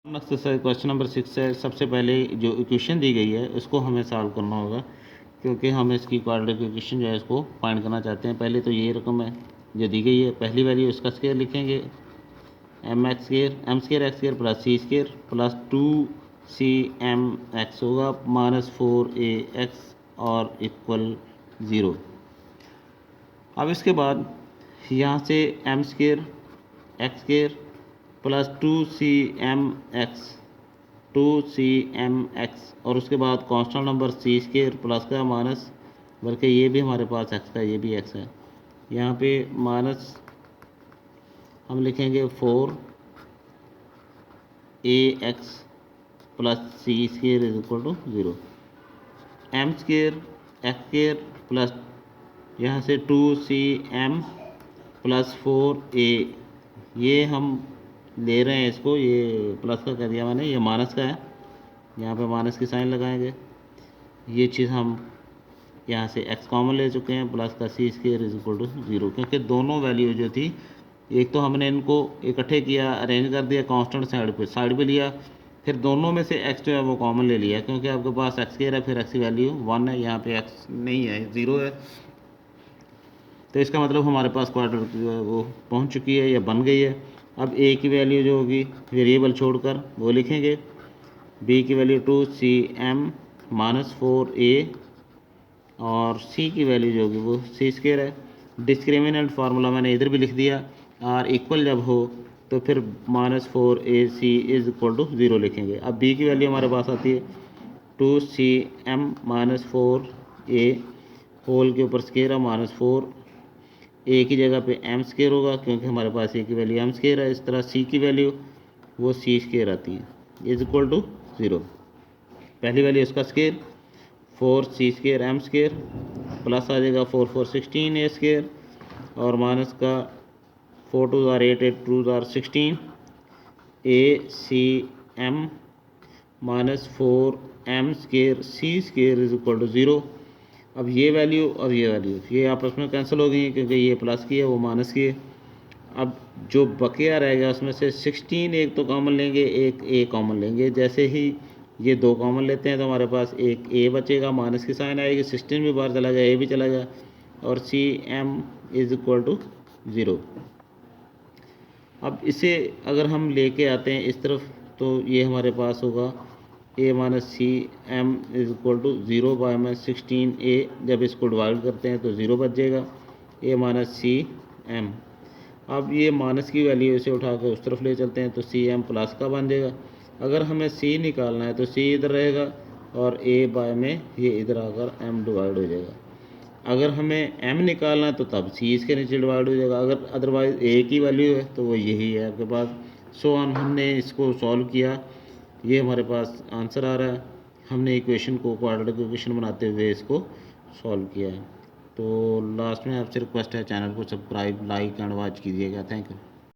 Exercise question number 6 है। सबसे पहले जो इक्वेशन दी गई है उसको हमें सॉल्व करना होगा, क्योंकि हम इसकी क्वाड्रेटिक इक्वेशन जो है इसको फाइंड करना चाहते हैं। पहले तो ये रकम है जो दी गई है, पहली वैल्यू उसका स्क्वायर लिखेंगे, M square X square plus C square plus 2cm x होगा माइनस 4a x और इक्वल 0। अब इसके बाद यहाँ से M square X square plus 2cm x और उसके बाद constant number C square plus का माइनस, बल्कि ये भी हमारे पास x का, ये भी x है, यहाँ पे माइनस हम लिखेंगे 4ax plus C square is equal to 0। M square X square plus यहाँ से 2cm प्लस 4a, ये हम ले रहे हैं इसको, ये प्लस का कर दिया मैंने, ये माइनस का है, यहाँ पे माइनस की साइन लगाएंगे। ये चीज़ हम यहाँ से x कॉमन ले चुके हैं, प्लस का सी स्क्वायर इज इक्वल टू 0, क्योंकि दोनों वैल्यू जो थी, एक तो हमने इनको इकट्ठे किया, अरेंज कर दिया कांस्टेंट साइड पे लिया, फिर दोनों में से x जो है वो कॉमन ले लिया, क्योंकि आपके पास x स्क्वायर है, फिर x की वैल्यू 1 है, यहाँ पे x नहीं है, 0 है, तो इसका मतलब हमारे पास क्वाड्रेटिक जो है वो पहुँच चुकी है या बन गई है। अब a की वैल्यू जो होगी वेरिएबल छोड़कर वो लिखेंगे, b की वैल्यू 2cm माइनस 4a और c की वैल्यू जो होगी वो सी स्क्वायर है। डिस्क्रिमिनेंट फार्मूला मैंने इधर भी लिख दिया, और इक्वल जब हो तो फिर minus 4ac is equal to 0 लिखेंगे। अब b की वैल्यू हमारे पास आती है 2cm माइनस 4a होल के ऊपर स्क्वायर है माइनस 4, ए की जगह पे एम स्क्वायर होगा, क्योंकि हमारे पास ए की वैल्यू एम स्क्वायर है। इस तरह सी की वैल्यू वो सी स्क्वायर आती है इज इक्वल टू 0। पहली वैल्यू इसका square 4c square M square plus आ जाएगा 4 4 16 ए स्क्वायर और माइनस का 4 2 are 8 8 2 are 16 A C M minus 4m square C square is equal to 0। अब ये वैल्यू और ये वैल्यू ये आपस में कैंसिल हो गई हैं, क्योंकि ये प्लस की है वो माइनस की है। अब जो बकिया रहेगा उसमें से 16 एक तो कॉमन लेंगे, एक ए कॉमन लेंगे। जैसे ही ये दो कॉमन लेते हैं तो हमारे पास एक ए बचेगा, माइनस की साइन आएगी, 16 भी बाहर चला गया, ए भी चला गया, और C M is equal to 0। अब इसे अगर हम लेके आते हैं इस तरफ तो ये हमारे पास होगा a minus C M is equal to 0 by में 16a, जब इसको डिवाइड करते हैं तो 0 बच जाएगा, a माइनस सी एम। अब ये माइनस की वैल्यू इसे उठा कर उस तरफ ले चलते हैं तो सी एम प्लस का बन जाएगा। अगर हमें c निकालना है तो c इधर रहेगा और a बाय में ये इधर आकर m डिवाइड हो जाएगा। अगर हमें m निकालना है तो तब c इसके नीचे डिवाइड हो जाएगा, अगर अदरवाइज a की वैल्यू है तो वो यही है आपके पास। सो हमने इसको सॉल्व किया, ये हमारे पास आंसर आ रहा है। हमने इक्वेशन को क्वाड्रेटिक इक्वेशन बनाते हुए इसको सॉल्व किया है। तो लास्ट में आपसे रिक्वेस्ट है, चैनल को सब्सक्राइब, लाइक एंड वॉच कीजिएगा। Thank you.